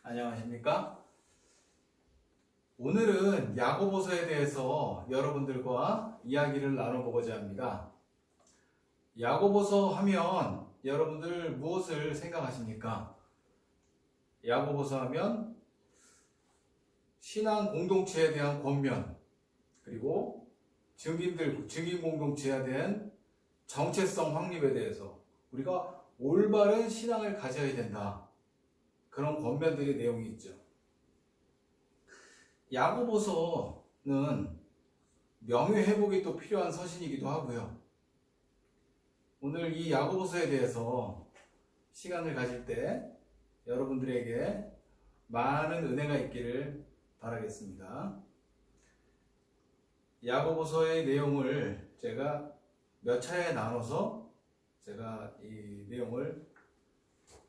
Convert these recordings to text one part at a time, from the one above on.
안녕하십니까? 오늘은 야고보서에 대해서 여러분들과 이야기를 나눠보고자 합니다. 야고보서 하면 여러분들 무엇을 생각하십니까? 야고보서 하면 신앙 공동체에 대한 권면, 그리고 증인 공동체에 대한 정체성 확립에 대해서 우리가 올바른 신앙을 가져야 된다. 그런 권면들의 내용이 있죠. 야고보서는 명예회복이 또 필요한 서신이기도 하고요. 오늘 이 야고보서에 대해서 시간을 가질 때 여러분들에게 많은 은혜가 있기를 바라겠습니다. 야고보서의 내용을 제가 몇 차례 나눠서 제가 이 내용을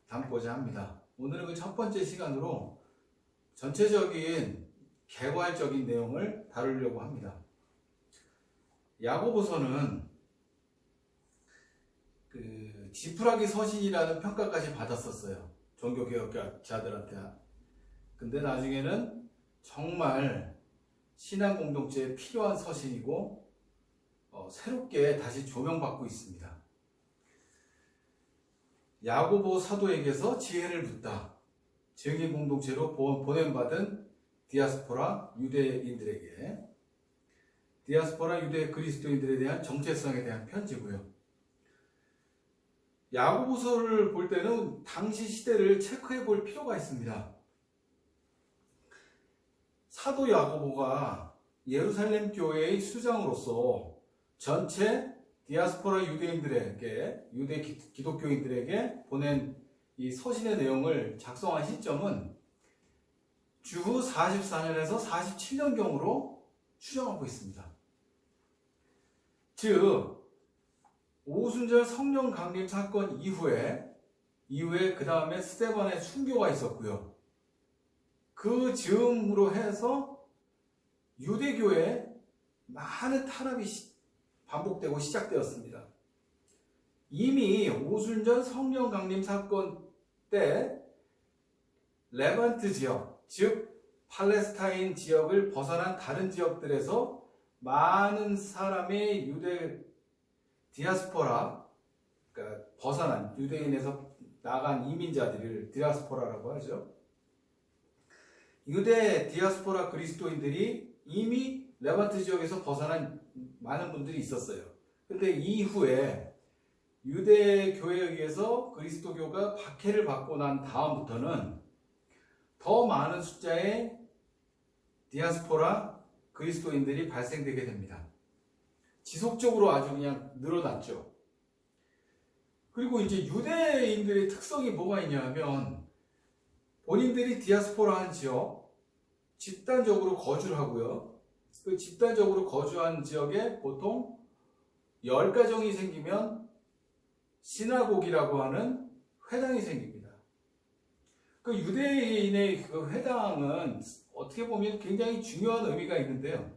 담고자 합니다. 오늘은 그 첫 번째 시간으로 전체적인 개괄적인 내용을 다루려고 합니다. 야고보서는 지푸라기 서신이라는 평가까지 받았었어요. 종교개혁자들한테. 근데 나중에는 정말 신앙 공동체에 필요한 서신이고 새롭게 다시 조명받고 있습니다. 야고보 사도에게서 지혜를 묻다. 증인 공동체로 보냄받은 디아스포라 유대인들에게, 디아스포라 유대 그리스도인들에 대한 정체성에 대한 편지고요. 야고보서를 볼 때는 당시 시대를 체크해 볼 필요가 있습니다. 사도 야고보가 예루살렘 교회의 수장으로서 전체 디아스포라 유대인들에게, 유대 기독교인들에게 보낸 이 서신의 내용을 작성한 시점은 주후 44년에서 47년경으로 추정하고 있습니다. 즉 오순절 성령 강림 사건 이후에 그 다음에 스데반의 순교가 있었고요. 그 즈음으로 해서 유대교에 많은 탄압이 반복되고 시작되었습니다. 이미 오순절 성령 강림 사건 때 레반트 지역, 즉 팔레스타인 지역을 벗어난 다른 지역들에서 많은 사람의 유대 디아스포라, 그러니까 벗어난 유대인에서 나간 이민자들을 디아스포라라고 하죠. 유대 디아스포라 그리스도인들이 이미 레반트 지역에서 벗어난 많은 분들이 있었어요. 근데 이후에 유대 교회에 의해서 그리스도교가 박해를 받고 난 다음부터는 더 많은 숫자의 디아스포라 그리스도인들이 발생되게 됩니다. 지속적으로 아주 그냥 늘어났죠. 그리고 이제 유대인들의 특성이 뭐가 있냐면 본인들이 디아스포라한 지역 집단적으로 거주를 하고요. 그 집단적으로 거주한 지역에 보통 10가정이 생기면 시나고기라고 하는 회당이 생깁니다. 그 유대인의 그 회당은 어떻게 보면 굉장히 중요한 의미가 있는데요.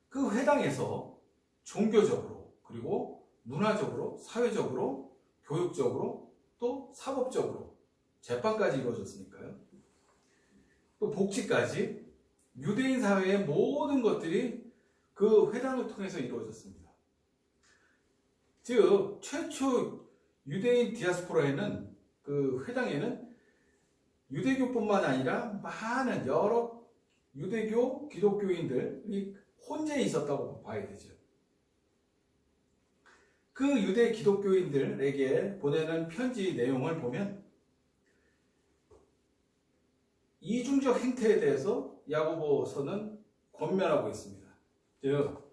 그 회당에서 종교적으로, 그리고 문화적으로, 사회적으로, 교육적으로, 또 사법적으로 재판까지 이루어졌으니까요. 또 복지까지 유대인 사회의 모든 것들이 그 회당을 통해서 이루어졌습니다. 즉 최초 유대인 디아스포라에는, 그 회당에는 유대교뿐만 아니라 많은 여러 유대교 기독교인들이 혼재해 있었다고 봐야 되죠. 그 유대 기독교인들에게 보내는 편지 내용을 보면 이중적 행태에 대해서 야고보서는 권면하고 있습니다. 즉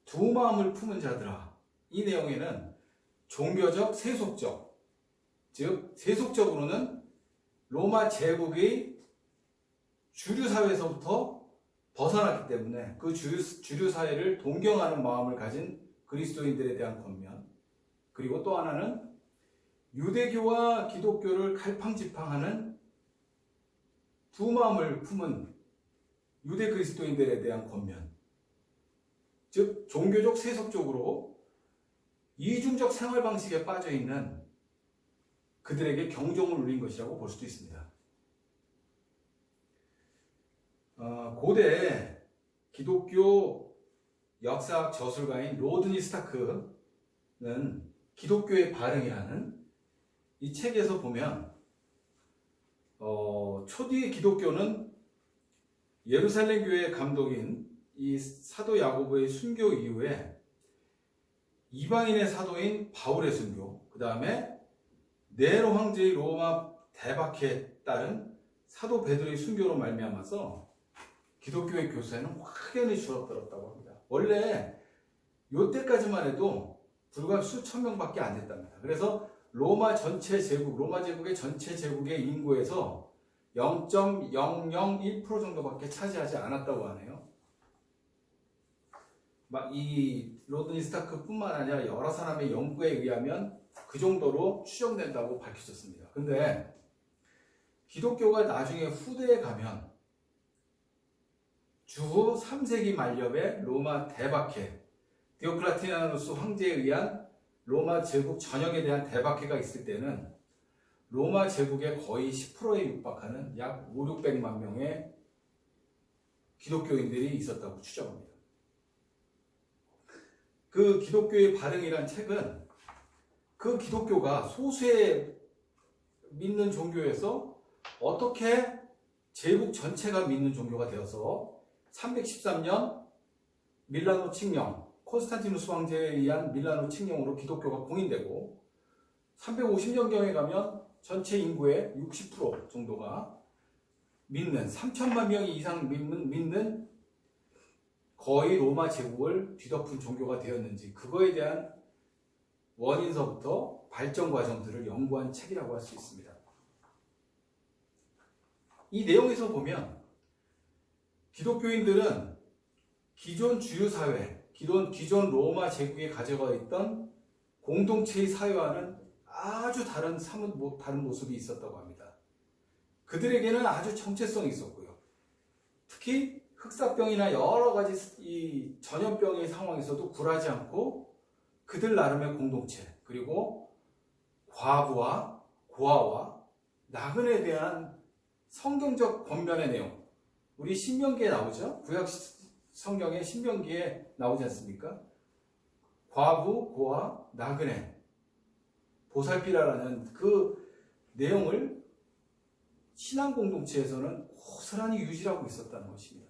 두 마음을 품은 자들아, 이 내용에는 종교적, 세속적, 즉 세속적으로는 로마 제국의 주류 사회에서부터 벗어났기 때문에 그 주류 사회를 동경하는 마음을 가진 그리스도인들에 대한 권면, 그리고 또 하나는 유대교와 기독교를 갈팡질팡하는 두 마음을 품은 유대 그리스도인들에 대한 권면, 즉 종교적, 세속적으로 이중적 생활 방식에 빠져 있는 그들에게 경종을 울린 것이라고 볼 수도 있습니다. 고대 기독교 역사학 저술가인 로드니 스타크는 기독교의 발흥이라는 이 책에서 보면 초기 기독교는 예루살렘 교회의 감독인 이 사도 야고보의 순교 이후에 이방인의 사도인 바울의 순교, 그 다음에 네로 황제의 로마 대박해에 따른 사도 베드로의 순교로 말미암아서 기독교의 교세는 확연히 줄어들었다고 합니다. 원래 이때까지만 해도 불과 수천 명밖에 안 됐답니다. 그래서 로마 제국의 전체 제국의 인구에서 0.001% 정도밖에 차지하지 않았다고 하네요. 이 로드니 스타크뿐만 아니라 여러 사람의 연구에 의하면 그 정도로 추정된다고 밝혀졌습니다. 근데 기독교가 나중에 후대에 가면 주후 3세기 말엽에 로마 대박해, 디오클레티아누스 황제에 의한 로마 제국 전역에 대한 대박해가 있을 때는 로마 제국의 거의 10%에 육박하는 약 5, 600만 명의 기독교인들이 있었다고 추정합니다. 그 기독교의 발흥이란 책은 그 기독교가 소수의 믿는 종교에서 어떻게 제국 전체가 믿는 종교가 되어서 313년 밀라노 칙령, 콘스탄티누스 황제에 의한 밀라노 칙령으로 기독교가 공인되고 350년경에 가면 전체 인구의 60% 정도가 믿는 3천만 명 이상 믿는 거의 로마 제국을 뒤덮은 종교가 되었는지 그거에 대한 원인서부터 발전 과정들을 연구한 책이라고 할 수 있습니다. 이 내용에서 보면 기독교인들은 기존 주류 사회, 기존 로마 제국에 가져가 있던 공동체의 사회와는 아주 다른 모습이 있었다고 합니다. 그들에게는 아주 정체성이 있었고요. 특히 흑사병이나 여러 가지 이 전염병의 상황에서도 굴하지 않고 그들 나름의 공동체, 그리고 과부와 고아와 나그네에 대한 성경적 권면의 내용, 우리 신명기에 나오죠? 구약 성경의 신명기에 나오지 않습니까? 과부, 고아, 나그네, 보살피라라는 그 내용을 신앙 공동체에서는 고스란히 유지하고 있었다는 것입니다.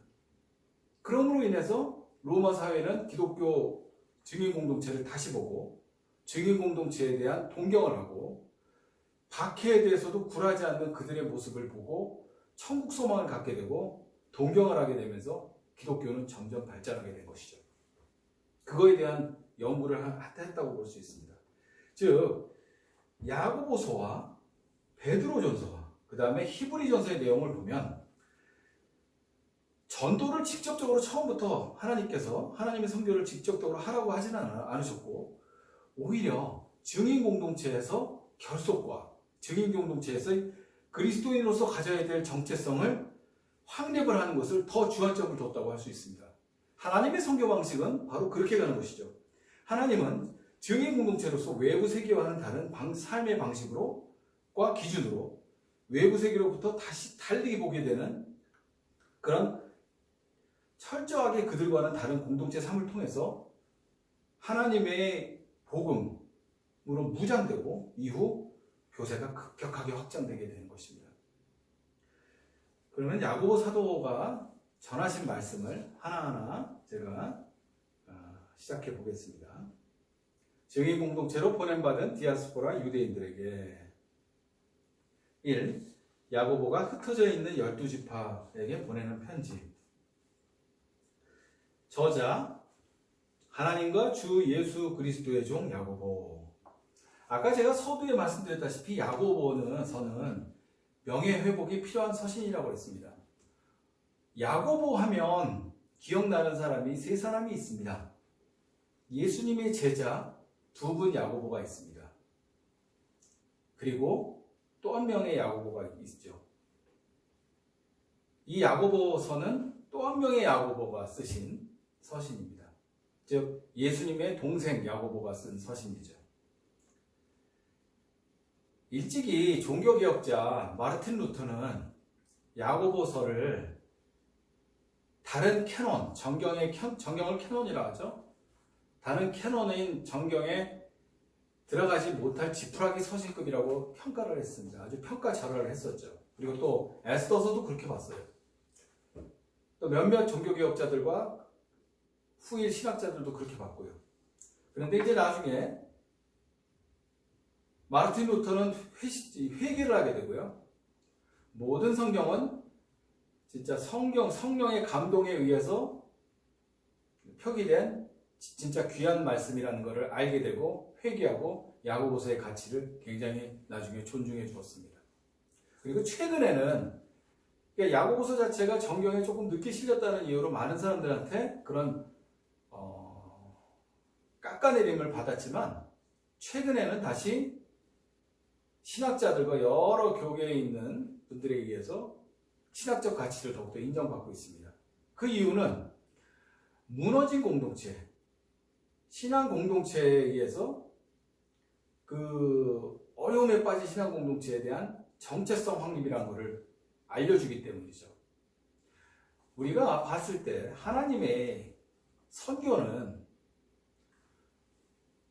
그러므로 인해서 로마 사회는 기독교 증인 공동체를 다시 보고 증인 공동체에 대한 동경을 하고 박해에 대해서도 굴하지 않는 그들의 모습을 보고 천국 소망을 갖게 되고 동경을 하게 되면서 기독교는 점점 발전하게 된 것이죠. 그거에 대한 연구를 했다고 볼 수 있습니다. 즉 야고보서와 베드로전서와 그 다음에 히브리전서의 내용을 보면 전도를 직접적으로 처음부터 하나님께서 하나님의 선교를 직접적으로 하라고 하지는 않으셨고 오히려 증인 공동체에서 결속과 증인 공동체에서 그리스도인으로서 가져야 될 정체성을 확립을 하는 것을 더 주안점을 뒀다고 할 수 있습니다. 하나님의 선교 방식은 바로 그렇게 가는 것이죠. 하나님은 증인 공동체로서 외부 세계와는 다른 삶의 방식으로과 기준으로 외부 세계로부터 다시 달리 보게 되는 그런 철저하게 그들과는 다른 공동체 삶을 통해서 하나님의 복음으로 무장되고 이후 교세가 급격하게 확장되게 되는 것입니다. 그러면 야고보 사도가 전하신 말씀을 하나하나 제가 시작해 보겠습니다. 증인 공동체로 보냄받은 디아스포라 유대인들에게 1. 야고보가 흩어져 있는 12지파에게 보내는 편지. 저자 하나님과 주 예수 그리스도의 종 야고보. 아까 제가 서두에 말씀드렸다시피 야고보는 서는 명예회복이 필요한 서신이라고 했습니다. 야고보 하면 기억나는 사람이 세 사람이 있습니다. 예수님의 제자 2분 야고보가 있습니다. 그리고 또 한 명의 야고보가 있죠. 이 야고보서는 또 한 명의 야고보가 쓰신 서신입니다. 즉 예수님의 동생 야고보가 쓴 서신이죠. 일찍이 종교개혁자 마르틴 루터는 야고보서를 다른 캐논, 정경을 캐논이라고 하죠. 다른 캐논인 정경에 들어가지 못할 지푸라기 서신급이라고 평가를 했습니다. 아주 평가 절하를 했었죠. 그리고 또 에스더서도 그렇게 봤어요. 또 몇몇 종교개혁자들과 후일 신학자들도 그렇게 봤고요. 그런데 이제 나중에 마르틴 루터는 회개를 하게 되고요. 모든 성경은 진짜 성령의 감동에 의해서 표기된 진짜 귀한 말씀이라는 것을 알게 되고 회개하고 야고보서의 가치를 굉장히 나중에 존중해 주었습니다. 그리고 최근에는 야고보서 자체가 정경에 조금 늦게 실렸다는 이유로 많은 사람들한테 그런 깎아내림을 받았지만 최근에는 다시 신학자들과 여러 교계에 있는 분들에 의해서 신학적 가치를 더욱더 인정받고 있습니다. 그 이유는 무너진 공동체, 신앙 공동체에 의해서 그 어려움에 빠진 신앙 공동체에 대한 정체성 확립이라는 것을 알려주기 때문이죠. 우리가 봤을 때 하나님의 선교는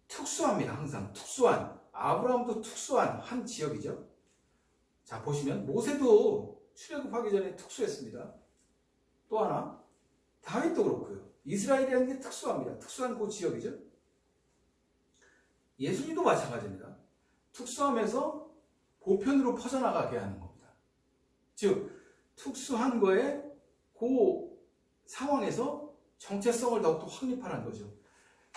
특수합니다. 항상 특수한, 아브라함도 특수한 한 지역이죠. 자, 보시면 모세도 출애굽하기 전에 특수했습니다. 또 하나 다윗도 그렇고요. 이스라엘이라는 게 특수합니다. 특수한 그 지역이죠. 예수님도 마찬가지입니다. 특수함에서 보편으로 퍼져나가게 하는 겁니다. 즉 특수한 거에 그 상황에서 정체성을 더욱더 확립하는 거죠.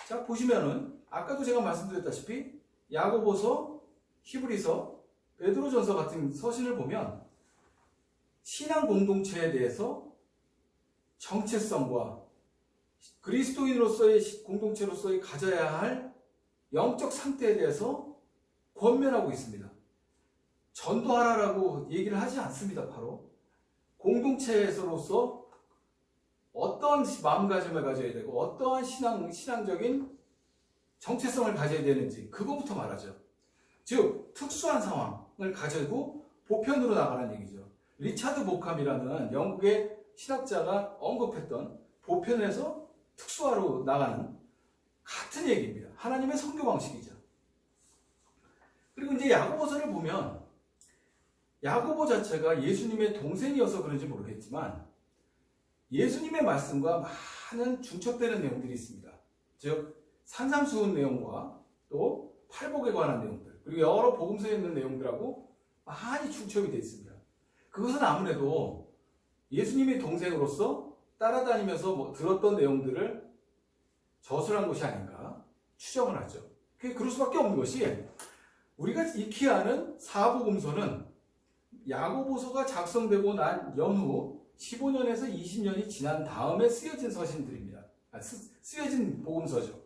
자, 보시면은 아까도 제가 말씀드렸다시피 야고보서, 히브리서, 베드로전서 같은 서신을 보면 신앙 공동체에 대해서 정체성과 그리스도인으로서의 공동체로서의 가져야 할 영적 상태에 대해서 권면하고 있습니다. 전도하라라고 얘기를 하지 않습니다. 바로 공동체에서로서 어떠한 마음가짐을 가져야 되고 어떠한 신앙적인 정체성을 가져야 되는지 그거부터 말하죠. 즉 특수한 상황을 가지고 보편으로 나가는 얘기죠. 리차드 보캄이라는 영국의 신학자가 언급했던 보편에서 특수화로 나가는 같은 얘기입니다. 하나님의 선교 방식이죠. 그리고 이제 야고보서를 보면 야고보 자체가 예수님의 동생이어서 그런지 모르겠지만 예수님의 말씀과 많은 중첩되는 내용들이 있습니다. 즉 산상수훈 내용과 또 팔복에 관한 내용들 그리고 여러 복음서에 있는 내용들하고 많이 중첩이 되어 있습니다. 그것은 아무래도 예수님의 동생으로서 따라다니면서 들었던 내용들을 저술한 것이 아닌가 추정을 하죠. 그럴 수밖에 없는 것이 우리가 익히 아는 사복음서는 야고보서가 작성되고 난 연후 15년에서 20년이 지난 다음에 쓰여진 서신들입니다. 쓰여진 복음서죠.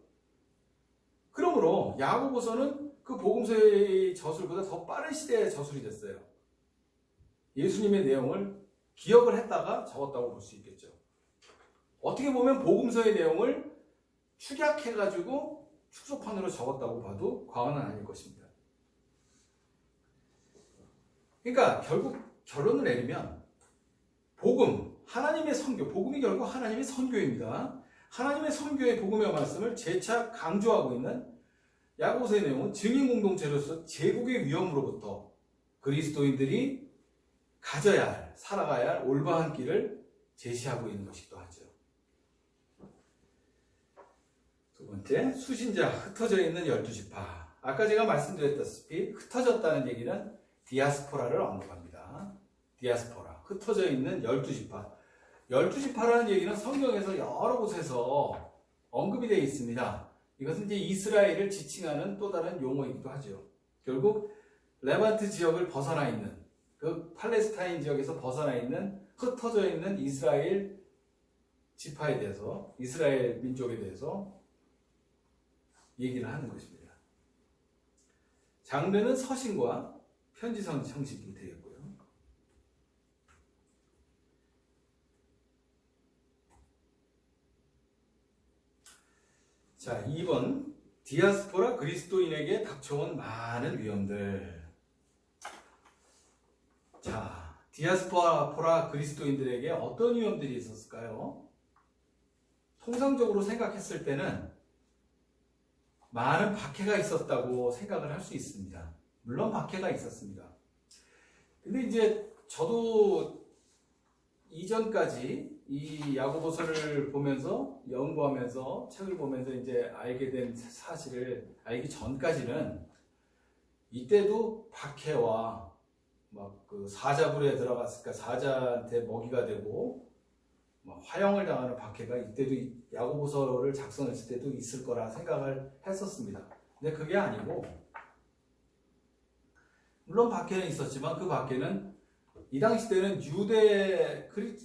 그러므로 야고보서는 그 복음서의 저술보다 더 빠른 시대에 저술이 됐어요. 예수님의 내용을 기억을 했다가 적었다고 볼 수 있겠죠. 어떻게 보면 복음서의 내용을 축약해가지고 축소판으로 적었다고 봐도 과언은 아닐 것입니다. 그러니까 결국 결론을 내리면 복음, 하나님의 선교, 복음이 결국 하나님의 선교입니다. 하나님의 선교의 복음의 말씀을 재차 강조하고 있는 야고보서의 내용은 증인 공동체로서 제국의 위험으로부터 그리스도인들이 가져야 할, 살아가야 할 올바른 길을 제시하고 있는 것이기도 하죠. 두 번째, 수신자, 흩어져 있는 12지파. 아까 제가 말씀드렸다시피 흩어졌다는 얘기는 디아스포라를 언급합니다. 디아스포라, 흩어져 있는 12지파. 12지파라는 얘기는 성경에서 여러 곳에서 언급이 되어 있습니다. 이것은 이제 이스라엘을 지칭하는 또 다른 용어이기도 하죠. 결국 레반트 지역을 벗어나 있는 그 팔레스타인 지역에서 벗어나 있는 흩어져 있는 이스라엘 지파에 대해서 이스라엘 민족에 대해서 얘기를 하는 것입니다. 장르는 서신과 편지 형식이 되겠고요. 자, 2번 디아스포라 그리스도인에게 닥쳐온 많은 위험들. 자, 디아스포라 그리스도인들에게 어떤 위험들이 있었을까요? 통상적으로 생각했을 때는 많은 박해가 있었다고 생각을 할 수 있습니다. 물론 박해가 있었습니다. 근데 이제 저도 이전까지 이 야고보서를 보면서 연구하면서 책을 보면서 이제 알게 된 사실을 알기 전까지는 이때도 박해와 막 그 사자굴에 들어갔으니까 사자한테 먹이가 되고 막 화형을 당하는 박해가 이때도 야고보서를 작성했을 때도 있을 거라 생각을 했었습니다. 근데 그게 아니고 물론 박해는 있었지만 그 박해는 이 당시 때는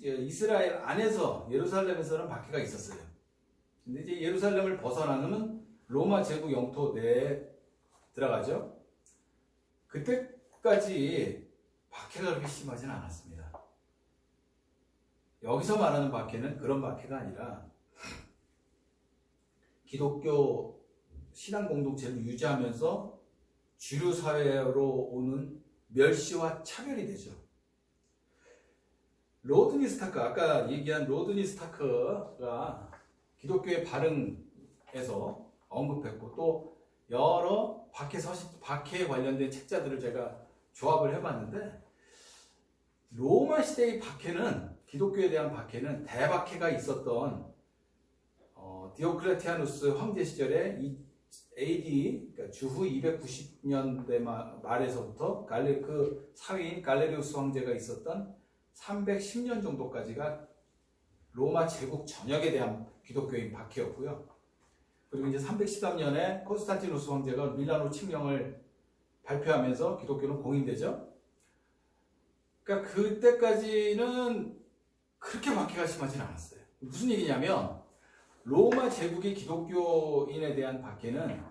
이스라엘 안에서 예루살렘에서는 박해가 있었어요. 근데 이제 예루살렘을 벗어나면 로마 제국 영토 내에 들어가죠. 그때까지 박해가 그렇게 심하진 않았습니다. 여기서 말하는 박해는 그런 박해가 아니라 기독교 신앙 공동체를 유지하면서 주류 사회로 오는 멸시와 차별이 되죠. 로드니 스타크, 아까 얘기한 로드니 스타크가 기독교의 발흥에서 언급했고 또 여러 박해에 관련된 책자들을 제가 조합을 해봤는데 로마 시대의 박해는 기독교에 대한 박해는 대박해가 있었던 디오클레티아누스 황제 시절에 AD 그러니까 주후 290년대 말에서부터 그 사위인 갈레리우스 황제가 있었던 310년 정도까지가 로마 제국 전역에 대한 기독교인 박해였고요. 그리고 이제 313년에 콘스탄티누스 황제가 밀라노 칙령을 발표하면서 기독교는 공인되죠. 그러니까 그때까지는 그렇게 박해가 심하진 않았어요. 무슨 얘기냐면 로마 제국의 기독교인에 대한 박해는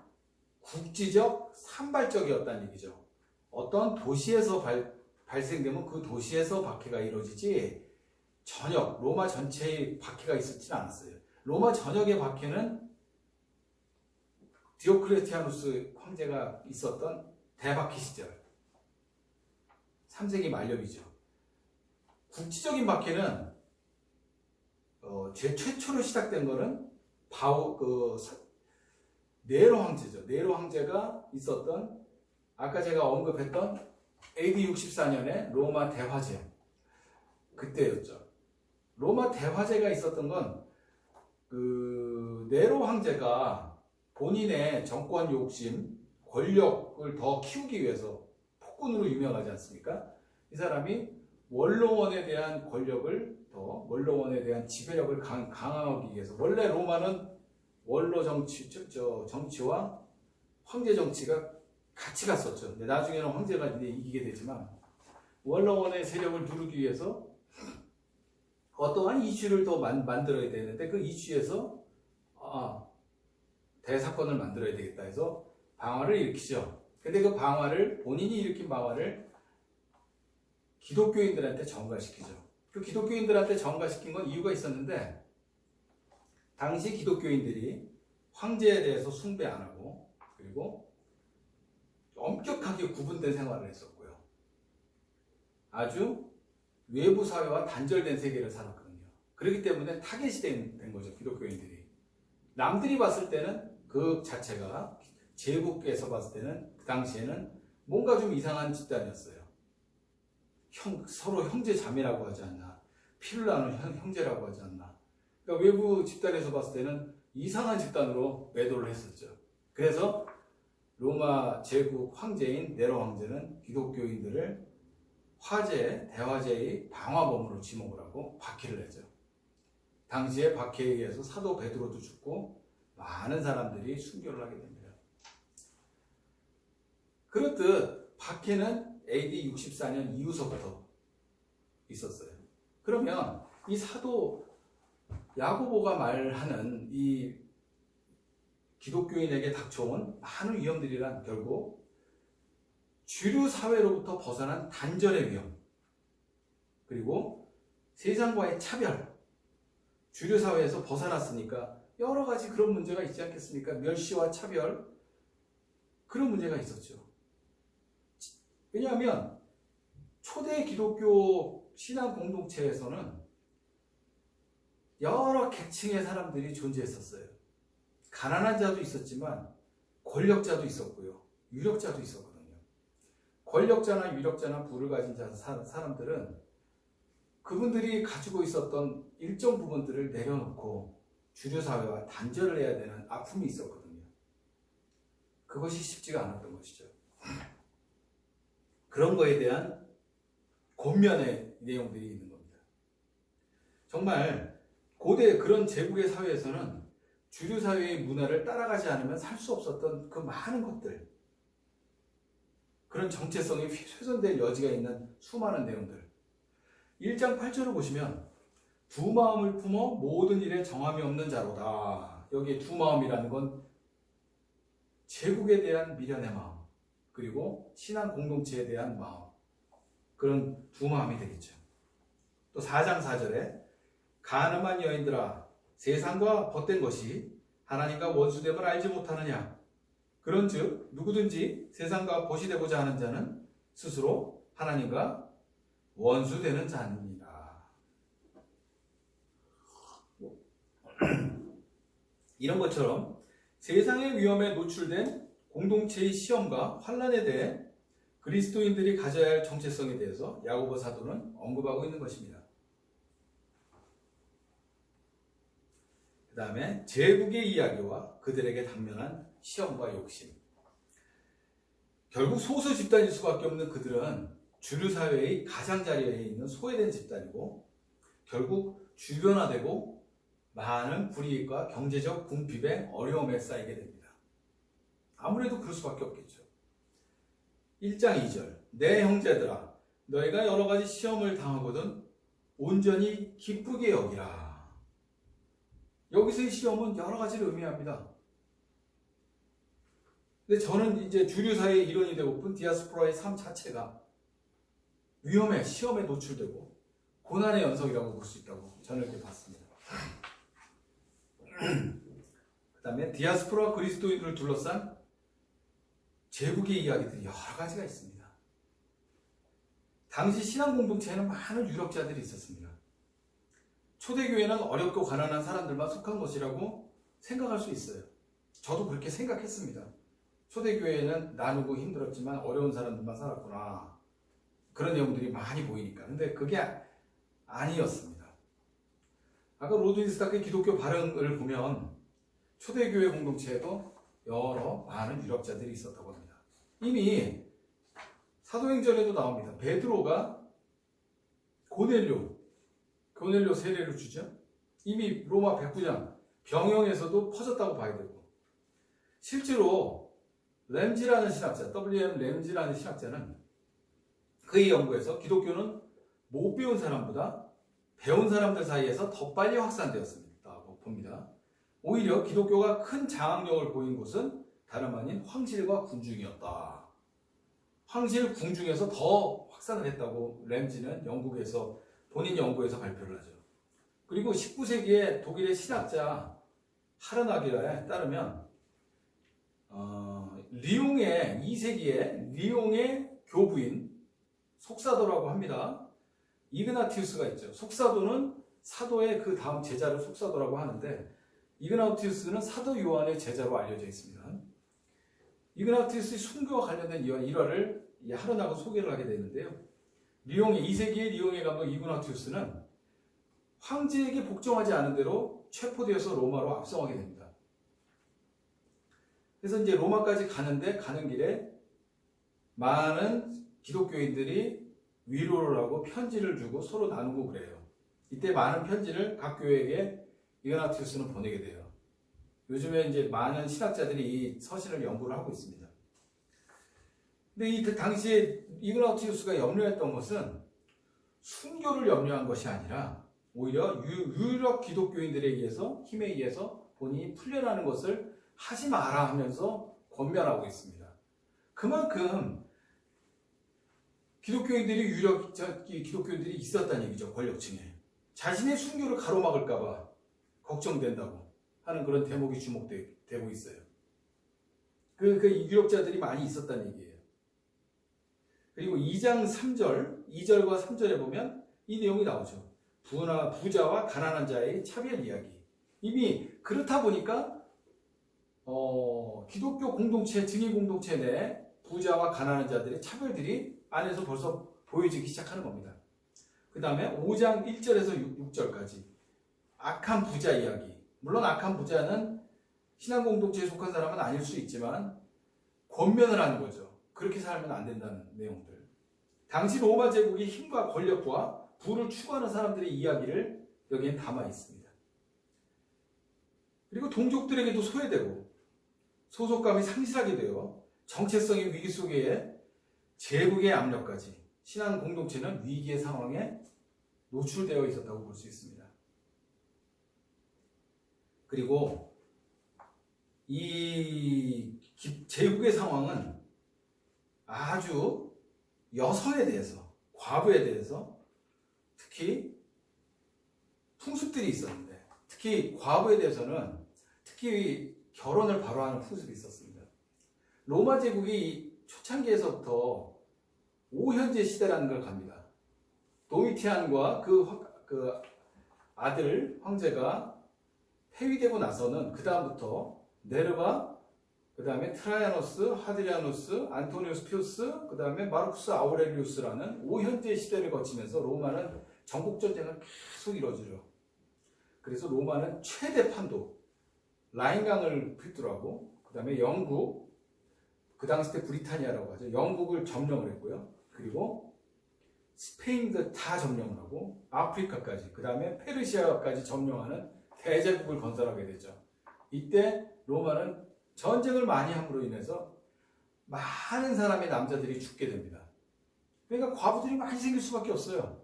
국지적, 산발적이었다는 얘기죠. 어떤 도시에서 발생되면 그 도시에서 박해가 이루어지지 전역, 로마 전체의 박해가 있었지는 않았어요. 로마 전역의 박해는 디오클레티아누스 황제가 있었던 대박해 시절 3세기 말년이죠. 국지적인 박해는 최초로 시작된 거는 네로 황제죠. 네로 황제가 있었던 아까 제가 언급했던 AD 64년에 로마 대화재 그때였죠. 로마 대화재가 있었던 건 네로 황제가 본인의 정권 욕심, 권력을 더 키우기 위해서 폭군으로 유명하지 않습니까? 이 사람이 원로원에 대한 원로원에 대한 지배력을 강화하기 위해서 원래 로마는 원로 정치와 황제 정치가 같이 갔었죠. 근데 나중에는 황제가 이제 이기게 되지만 원로원의 세력을 누르기 위해서 어떠한 이슈를 더 만들어야 되는데 그 이슈에서 대사건을 만들어야 되겠다 해서 방화를 일으키죠. 근데 그 본인이 일으킨 방화를 기독교인들한테 전가시키죠. 그 기독교인들한테 전가시킨 건 이유가 있었는데 당시 기독교인들이 황제에 대해서 숭배 안 하고 그리고 엄격하게 구분된 생활을 했었고요. 아주 외부 사회와 단절된 세계를 살았거든요. 그렇기 때문에 타겟이 된 거죠. 기독교인들이. 남들이 봤을 때는 그 자체가 제국에서 봤을 때는 그 당시에는 뭔가 좀 이상한 집단이었어요. 서로 형제 자매라고 하지 않나. 피를 나눈 형제라고 하지 않나. 그러니까 외부 집단에서 봤을 때는 이상한 집단으로 매도를 했었죠. 그래서 로마 제국 황제인 네로 황제는 기독교인들을 대화제의 방화범으로 지목을 하고 박해를 했죠. 당시에 박해에 의해서 사도 베드로도 죽고 많은 사람들이 순교를 하게 됩니다. 그렇듯 박해는 AD 64년 이후서부터 있었어요. 그러면 이 사도 야고보가 말하는 이 기독교인에게 닥쳐온 많은 위험들이란 결국 주류 사회로부터 벗어난 단절의 위험, 그리고 세상과의 차별, 주류 사회에서 벗어났으니까 여러 가지 그런 문제가 있지 않겠습니까? 멸시와 차별, 그런 문제가 있었죠. 왜냐하면 초대 기독교 신앙 공동체에서는 여러 계층의 사람들이 존재했었어요. 가난한 자도 있었지만 권력자도 있었고요. 유력자도 있었거든요. 권력자나 유력자나 부를 가진 사람들은 그분들이 가지고 있었던 일정 부분들을 내려놓고 주류사회와 단절을 해야 되는 아픔이 있었거든요. 그것이 쉽지가 않았던 것이죠. 그런 거에 대한 권면의 내용들이 있는 겁니다. 정말 고대 그런 제국의 사회에서는 주류사회의 문화를 따라가지 않으면 살 수 없었던 그 많은 것들, 그런 정체성이 훼손될 여지가 있는 수많은 내용들. 1장 8절을 보시면 두 마음을 품어 모든 일에 정함이 없는 자로다. 여기에 두 마음이라는 건 제국에 대한 미련의 마음, 그리고 신앙 공동체에 대한 마음, 그런 두 마음이 되겠죠. 또 4장 4절에 간음한 여인들아 세상과 벗된 것이 하나님과 원수됨을 알지 못하느냐. 그런즉 누구든지 세상과 벗이 되고자 하는 자는 스스로 하나님과 원수되는 자입니다. 이런 것처럼 세상의 위험에 노출된 공동체의 시험과 환난에 대해 그리스도인들이 가져야 할 정체성에 대해서 야고보 사도는 언급하고 있는 것입니다. 그 다음에 제국의 이야기와 그들에게 당면한 시험과 욕심. 결국 소수 집단일 수밖에 없는 그들은 주류사회의 가장자리에 있는 소외된 집단이고 결국 주변화되고 많은 불이익과 경제적 궁핍에 어려움에 쌓이게 됩니다. 아무래도 그럴 수밖에 없겠죠. 1장 2절 내 형제들아 너희가 여러 가지 시험을 당하거든 온전히 기쁘게 여기라. 여기서의 시험은 여러 가지를 의미합니다. 근데 저는 이제 주류사회의 일원이 되고픈 디아스포라의 삶 자체가 위험에, 시험에 노출되고 고난의 연속이라고 볼 수 있다고 저는 이렇게 봤습니다. 그 다음에 디아스포라 그리스도인들을 둘러싼 제국의 이야기들이 여러 가지가 있습니다. 당시 신앙 공동체에는 많은 유력자들이 있었습니다. 초대교회는 어렵고 가난한 사람들만 속한 것이라고 생각할 수 있어요. 저도 그렇게 생각했습니다. 초대교회는 나누고 힘들었지만 어려운 사람들만 살았구나. 그런 내용들이 많이 보이니까. 근데 그게 아니었습니다. 아까 로드윈스타크의 기독교 발흥을 보면 초대교회 공동체에도 여러 많은 유력자들이 있었다고 합니다. 이미 사도행전에도 나옵니다. 베드로가 고넬료 세례를 주죠. 이미 로마 백부장 병영에서도 퍼졌다고 봐야 되고 실제로 램지라는 신학자, W.M. 램지라는 신학자는 그의 연구에서 기독교는 못 배운 사람보다 배운 사람들 사이에서 더 빨리 확산되었다고 봅니다. 오히려 기독교가 큰 장악력을 보인 곳은 다름 아닌 황실과 궁중이었다. 황실, 궁중에서 더 확산을 했다고 램지는 영국에서 본인 연구에서 발표를 하죠. 그리고 19세기의 독일의 신학자 하르나기라에 따르면 리옹의 2세기에 리옹의 교부인 속사도라고 합니다. 이그나티우스가 있죠. 속사도는 사도의 그 다음 제자를 속사도라고 하는데 이그나티우스는 사도 요한의 제자로 알려져 있습니다. 이그나티우스의 순교와 관련된 일화를 하르나가 소개를 하게 되는데요. 2세기의 리옹의 감독 이그나티우스는 황제에게 복종하지 않은 대로 체포되어서 로마로 압송하게 됩니다. 그래서 이제 로마까지 가는 길에 많은 기독교인들이 위로를 하고 편지를 주고 서로 나누고 그래요. 이때 많은 편지를 각 교회에게 이그나티우스는 보내게 돼요. 요즘에 이제 많은 신학자들이 이 서신을 연구를 하고 있습니다. 근데 이 당시에 이그나티우스가 염려했던 것은 순교를 염려한 것이 아니라 오히려 유력 기독교인들에 의해서 힘에 의해서 본인이 풀려나는 것을 하지 마라 하면서 권면하고 있습니다. 그만큼 기독교인들이 있었다는 얘기죠. 권력층에. 자신의 순교를 가로막을까봐 걱정된다고 하는 그런 대목이 주목되고 있어요. 그 유력자들이 많이 있었다는 얘기예요. 그리고 2장 3절, 2절과 3절에 보면 이 내용이 나오죠. 부자와 가난한 자의 차별 이야기. 이미 그렇다 보니까 기독교 공동체, 증인 공동체 내 부자와 가난한 자들의 차별들이 안에서 벌써 보여지기 시작하는 겁니다. 그 다음에 5장 1절에서 6절까지 악한 부자 이야기. 물론 악한 부자는 신앙 공동체에 속한 사람은 아닐 수 있지만 권면을 하는 거죠. 그렇게 살면 안 된다는 내용들. 당시 로마 제국의 힘과 권력과 부를 추구하는 사람들의 이야기를 여기에 담아 있습니다. 그리고 동족들에게도 소외되고 소속감이 상실하게 되어 정체성의 위기 속에 제국의 압력까지 신앙 공동체는 위기의 상황에 노출되어 있었다고 볼 수 있습니다. 그리고 이 제국의 상황은 아주 여성에 대해서, 과부에 대해서 특히 풍습들이 있었는데, 특히 과부에 대해서는 특히 결혼을 바로 하는 풍습이 있었습니다. 로마 제국이 초창기에서부터 오현제 시대라는 걸 갑니다. 도미티안과 그 아들 황제가 폐위되고 나서는 그 다음부터 네르바, 그 다음에 트라이아누스, 하드리아누스, 안토니우스 피우스, 그 다음에 마르쿠스 아우렐리우스라는 오현제 시대를 거치면서 로마는 전국전쟁을 계속 이뤄지죠. 그래서 로마는 최대 판도, 라인강을 필두로 하고, 그 다음에 영국, 그 당시 때 브리타니아라고 하죠. 영국을 점령을 했고요. 그리고 스페인도 다 점령을 하고, 아프리카까지, 그 다음에 페르시아까지 점령하는 대제국을 건설하게 되죠. 이때 로마는 전쟁을 많이 함으로 인해서 많은 사람의 남자들이 죽게 됩니다. 그러니까 과부들이 많이 생길 수밖에 없어요.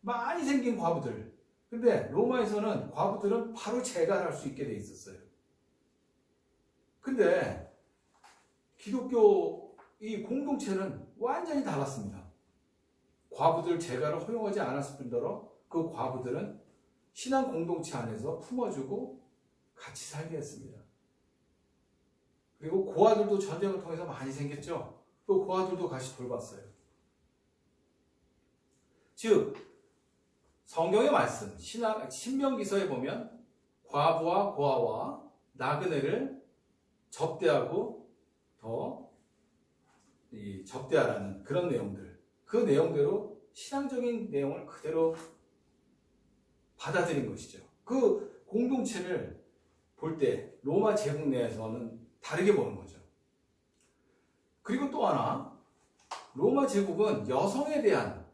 많이 생긴 과부들. 근데 로마에서는 과부들은 바로 재갈할 수 있게 돼 있었어요. 근데 기독교 이 공동체는 완전히 달랐습니다. 과부들 재갈을 허용하지 않았을 뿐더러 그 과부들은 신앙 공동체 안에서 품어주고 같이 살게 했습니다. 그리고 고아들도 전쟁을 통해서 많이 생겼죠. 또 고아들도 같이 돌봤어요. 즉 성경의 말씀, 신명기서에 보면 과부와 고아와 나그네를 접대하고 더 접대하라는 그런 내용들, 그 내용대로 신앙적인 내용을 그대로 받아들인 것이죠. 그 공동체를 볼 때 로마 제국 내에서는 다르게 보는 거죠. 그리고 또 하나, 로마 제국은 여성에 대한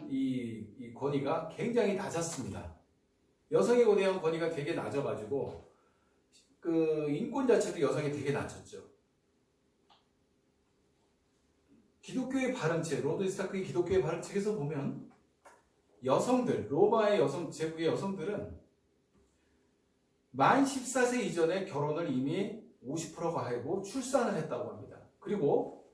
이 권위가 굉장히 낮았습니다. 여성에 대한 권위가 되게 낮아가지고 그 인권 자체도 여성이 되게 낮췄죠. 기독교의 발언책, 로드 스타크의 기독교의 발언책에서 보면 여성들, 로마의 제국의 여성들은 만 14세 이전에 결혼을 이미 50%가 하고 출산을 했다고 합니다. 그리고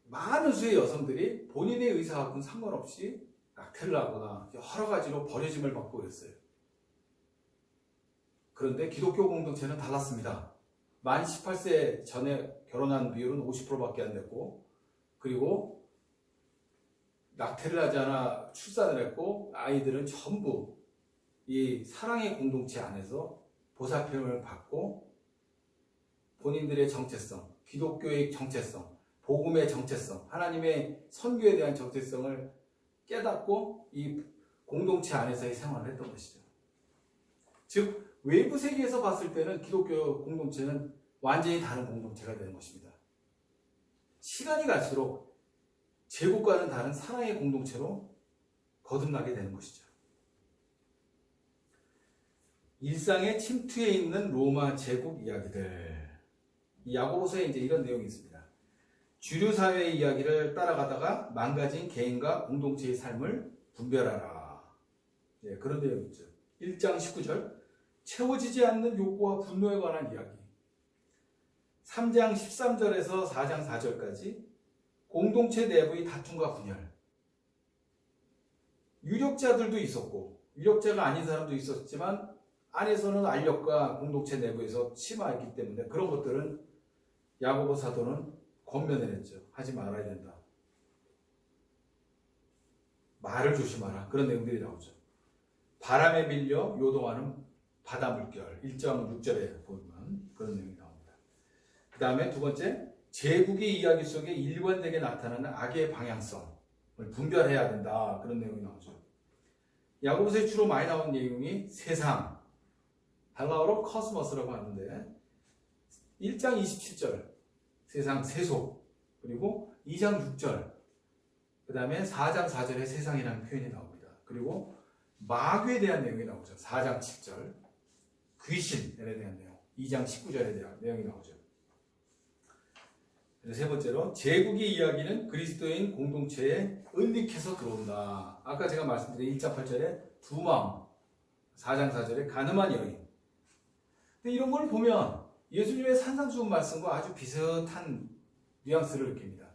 많은 수의 여성들이 본인의 의사와는 상관없이 낙태를 하거나 여러 가지로 버려짐을 받고 있어요. 그런데 기독교 공동체는 달랐습니다. 만 18세 전에 결혼한 비율은 50%밖에 안 됐고, 그리고 낙태를 하지 않아 출산을 했고, 아이들은 전부 이 사랑의 공동체 안에서 보살핌을 받고 본인들의 정체성, 기독교의 정체성, 복음의 정체성, 하나님의 선교에 대한 정체성을 깨닫고 이 공동체 안에서의 생활을 했던 것이죠. 즉 외부 세계에서 봤을 때는 기독교 공동체는 완전히 다른 공동체가 되는 것입니다. 시간이 갈수록 제국과는 다른 사랑의 공동체로 거듭나게 되는 것이죠. 일상의 침투해 있는 로마 제국 이야기들. 이 야고보서에 이제 이런 내용이 있습니다. 주류 사회의 이야기를 따라가다가 망가진 개인과 공동체의 삶을 분별하라. 네, 그런 내용이 있죠. 1장 19절 채워지지 않는 욕구와 분노에 관한 이야기. 3장 13절에서 4장 4절까지 공동체 내부의 다툼과 분열. 유력자들도 있었고 유력자가 아닌 사람도 있었지만 안에서는 알력과 공동체 내부에서 심화했기 때문에 그런 것들은 야고보 사도는 권면을 했죠. 하지 말아야 된다. 말을 조심하라. 그런 내용들이 나오죠. 바람에 밀려 요동하는 바다 물결. 1장 6절에 보면 그런 내용이 나옵니다. 그 다음에 두 번째, 제국의 이야기 속에 일관되게 나타나는 악의 방향성을 분별해야 된다. 그런 내용이 나오죠. 야고보서에 주로 많이 나온 내용이 세상, 헬라어로 코스모스라고 하는데 1장 27절 세상 세속, 그리고 2장 6절, 그 다음에 4장 4절에 세상이라는 표현이 나옵니다. 그리고 마귀에 대한 내용이 나오죠. 4장 7절 귀신에 대한 내용, 2장 19절에 대한 내용이 나오죠. 세 번째로 제국의 이야기는 그리스도인 공동체에 은닉해서 들어온다. 아까 제가 말씀드린 1장 8절에 두 마음, 4장 4절에 가늠한 여인. 근데 이런 걸 보면 예수님의 산상수훈 말씀과 아주 비슷한 뉘앙스를 느낍니다.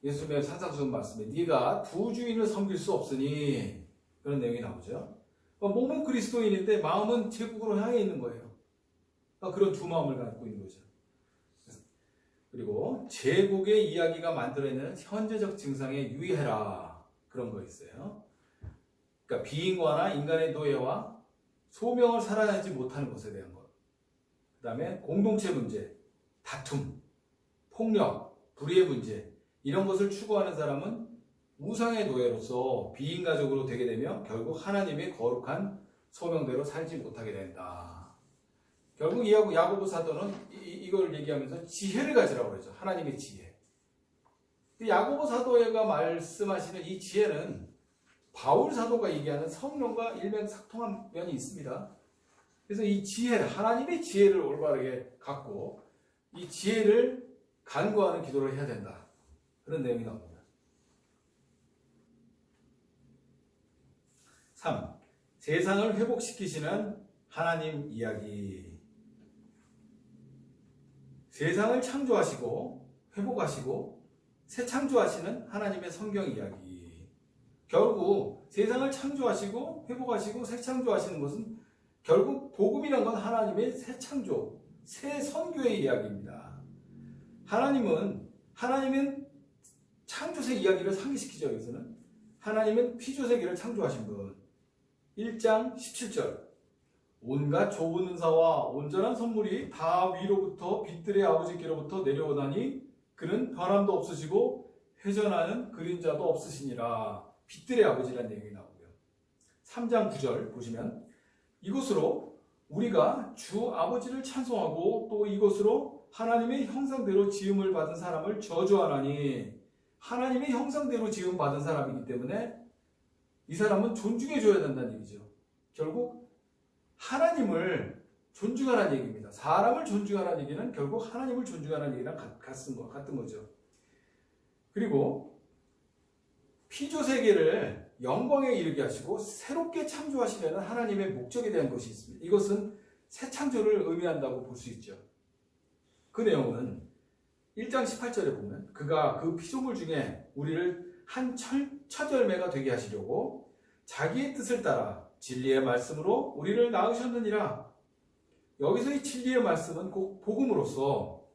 예수님의 산상수훈 말씀에 네가 두 주인을 섬길 수 없으니 그런 내용이 나오죠. 몸은 그리스도인인데 마음은 제국으로 향해 있는 거예요. 그런 두 마음을 갖고 있는 거죠. 그리고 제국의 이야기가 만들어내는 현재적 증상에 유의해라. 그런 거 있어요. 그러니까 비인과나 인간의 노예와 소명을 살아내지 못하는 것에 대한 것. 그 다음에 공동체 문제, 다툼, 폭력, 불의의 문제, 이런 것을 추구하는 사람은 우상의 노예로서 비인가족으로 되게 되며 결국 하나님의 거룩한 소명대로 살지 못하게 된다. 결국 야고보 사도는 이걸 얘기하면서 지혜를 가지라고 그러죠. 하나님의 지혜. 야고보 사도가 말씀하시는 이 지혜는 바울 사도가 얘기하는 성령과 일맥상통한 면이 있습니다. 그래서 이 지혜를, 하나님의 지혜를 올바르게 갖고 이 지혜를 간구하는 기도를 해야 된다. 그런 내용이 나옵니다. 3. 세상을 회복시키시는 하나님 이야기. 세상을 창조하시고 회복하시고 새 창조하시는 하나님의 성경 이야기. 결국 세상을 창조하시고 회복하시고 새 창조하시는 것은 결국 복음이란 건 하나님의 새 창조, 새 선교의 이야기입니다. 하나님은 창조세 이야기를 상기시키죠. 여기서는 하나님은 피조세계를 창조하신 분. 1장 17절 온갖 좋은 은사와 온전한 선물이 다 위로부터 빛들의 아버지께로부터 내려오다니 그는 변함도 없으시고 회전하는 그림자도 없으시니라. 빛들의 아버지라는 내용이 나오고요. 3장 9절 보시면 이곳으로 우리가 주 아버지를 찬송하고 또 이곳으로 하나님의 형상대로 지음을 받은 사람을 저주하나니, 하나님의 형상대로 지음 받은 사람이기 때문에 이 사람은 존중해 줘야 된다는 얘기죠. 결국 하나님을 존중하라는 얘기입니다. 사람을 존중하라는 얘기는 결국 하나님을 존중하라는 얘기랑 같은 거죠. 그리고 피조세계를 영광에 이르게 하시고 새롭게 창조하시려는 하나님의 목적에 대한 것이 있습니다. 이것은 새 창조를 의미한다고 볼 수 있죠. 그 내용은 1장 18절에 보면 그가 그 피조물 중에 우리를 한 첫 열매가 되게 하시려고 자기의 뜻을 따라 진리의 말씀으로 우리를 낳으셨느니라. 여기서 이 진리의 말씀은 곧 복음으로서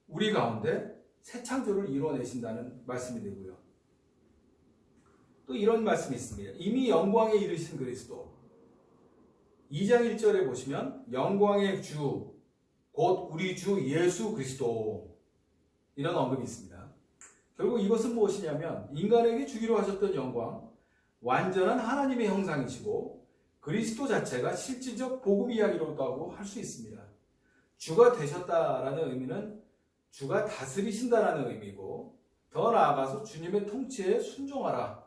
우리 가운데 새 창조를 이루어내신다는 말씀이 되고요. 또 이런 말씀이 있습니다. 이미 영광에 이르신 그리스도. 2장 1절에 보시면 영광의 주, 곧 우리 주 예수 그리스도, 이런 언급이 있습니다. 결국 이것은 무엇이냐면 인간에게 주기로 하셨던 영광, 완전한 하나님의 형상이시고 그리스도 자체가 실질적 복음 이야기로도 할 수 있습니다. 주가 되셨다라는 의미는 주가 다스리신다라는 의미고, 더 나아가서 주님의 통치에 순종하라,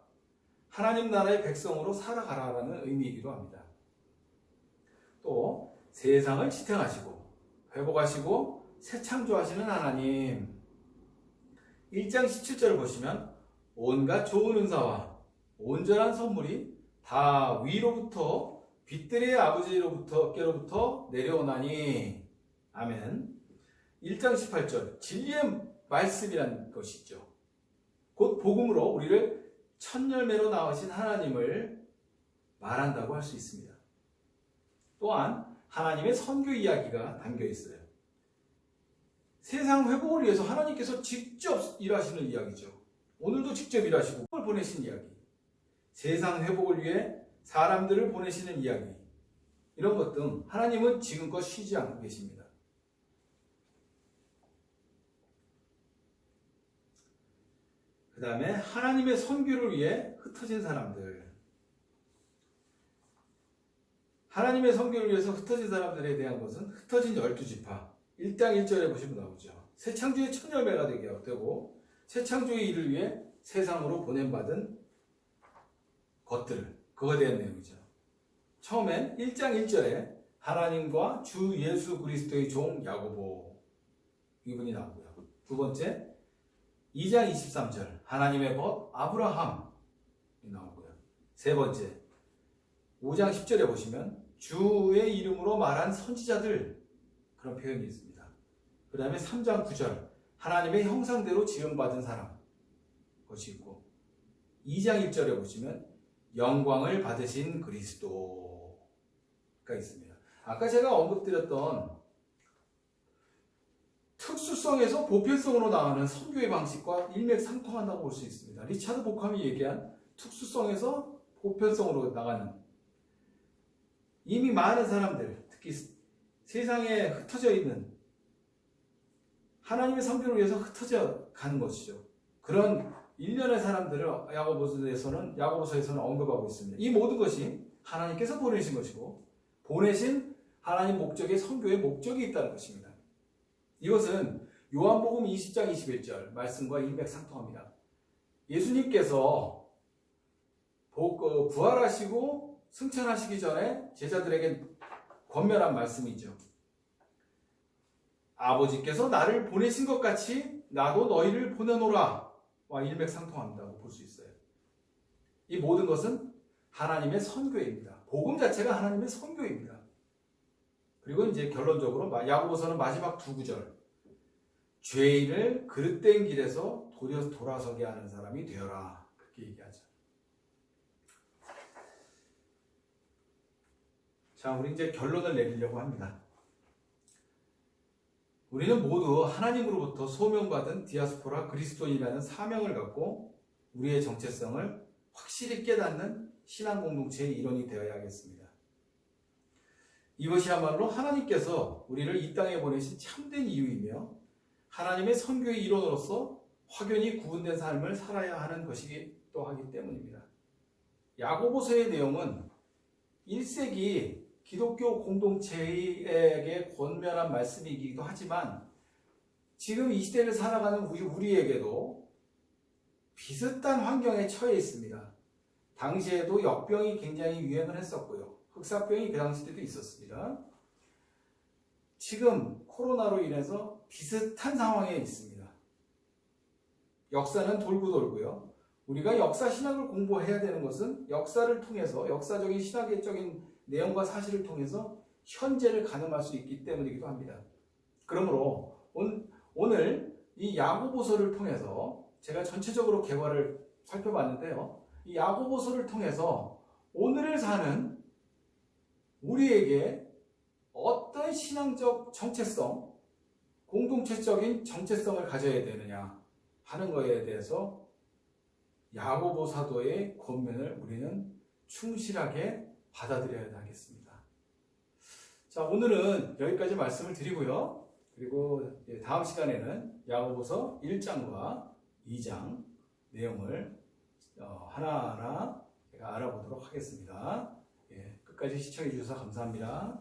하나님 나라의 백성으로 살아가라라는 의미이기도 합니다. 또 세상을 지탱하시고 회복하시고 새 창조하시는 하나님. 1장 17절을 보시면 온갖 좋은 은사와 온전한 선물이 다 위로부터 빛들의 아버지께로부터 내려오나니. 아멘. 1장 18절 진리의 말씀이라는 것이 있죠. 곧 복음으로 우리를 첫 열매로 낳으신 하나님을 말한다고 할 수 있습니다. 또한 하나님의 선교 이야기가 담겨 있어요. 세상 회복을 위해서 하나님께서 직접 일하시는 이야기죠. 오늘도 직접 일하시고 보내신 이야기. 세상 회복을 위해 사람들을 보내시는 이야기. 이런 것 등 하나님은 지금껏 쉬지 않고 계십니다. 그 다음에 하나님의 선교를 위해 흩어진 사람들. 하나님의 선교를 위해서 흩어진 사람들에 대한 것은 흩어진 12지파 1장 1절에 보시면 나오죠. 새 창조의 첫 열매가 되고 새 창조의 일을 위해 세상으로 보냄받은 것들, 그거에 대한 내용이죠. 처음엔 1장 1절에 하나님과 주 예수 그리스도의 종 야고보 이분이 나오고요. 두 번째 2장 23절 하나님의 벗 아브라함이 나오고요. 세 번째 5장 10절에 보시면 주의 이름으로 말한 선지자들, 그런 표현이 있습니다. 그 다음에 3장 9절 하나님의 형상대로 지음받은 사람, 것이 있고 2장 1절에 보시면 영광을 받으신 그리스도가 있습니다. 아까 제가 언급드렸던 특수성에서 보편성으로 나가는 선교의 방식과 일맥상통한다고 볼 수 있습니다. 리차드 보캄이 얘기한 특수성에서 보편성으로 나가는, 이미 많은 사람들, 특히 세상에 흩어져 있는 하나님의 선교를 위해서 흩어져 가는 것이죠. 그런 일련의 사람들을 야고보서에서는 언급하고 있습니다. 이 모든 것이 하나님께서 보내신 것이고 보내신 하나님 목적의 선교의 목적이 있다는 것입니다. 이것은 요한복음 20장 21절 말씀과 일맥상통합니다. 예수님께서 부활하시고 승천하시기 전에 제자들에게 권면한 말씀이죠. 아버지께서 나를 보내신 것 같이 나도 너희를 보내노라 와 일맥상통한다고 볼 수 있어요. 이 모든 것은 하나님의 선교입니다. 복음 자체가 하나님의 선교입니다. 그리고 이제 결론적으로 야고보서는 마지막 두 구절, 죄인을 그릇된 길에서 돌아서게 하는 사람이 되어라, 그렇게 얘기하죠. 자, 우리 이제 결론을 내리려고 합니다. 우리는 모두 하나님으로부터 소명받은 디아스포라 그리스도인이라는 사명을 갖고 우리의 정체성을 확실히 깨닫는 신앙 공동체의 일원이 되어야 하겠습니다. 이것이야말로 하나님께서 우리를 이 땅에 보내신 참된 이유이며 하나님의 선교의 일원으로서 확연히 구분된 삶을 살아야 하는 것이기도 하기 때문입니다. 야고보서의 내용은 1세기 기독교 공동체에게 권면한 말씀이기도 하지만 지금 이 시대를 살아가는 우리에게도 비슷한 환경에 처해 있습니다. 당시에도 역병이 굉장히 유행을 했었고요. 흑사병이 그 당시 때도 있었습니다. 지금 코로나로 인해서 비슷한 상황에 있습니다. 역사는 돌고 돌고요. 우리가 역사 신학을 공부해야 되는 것은 역사를 통해서 역사적인 신학적인 내용과 사실을 통해서 현재를 가늠할 수 있기 때문이기도 합니다. 그러므로 오늘 이 야고보서를 통해서 제가 전체적으로 개괄을 살펴봤는데요. 이 야고보서를 통해서 오늘을 사는 우리에게 어떤 신앙적 정체성, 공동체적인 정체성을 가져야 되느냐 하는 것에 대해서 야고보 사도의 권면을 우리는 충실하게 받아들여야 하겠습니다. 자, 오늘은 여기까지 말씀을 드리고요. 그리고 다음 시간에는 야고보서 1장과 2장 내용을 하나하나 제가 알아보도록 하겠습니다. 끝까지 시청해 주셔서 감사합니다.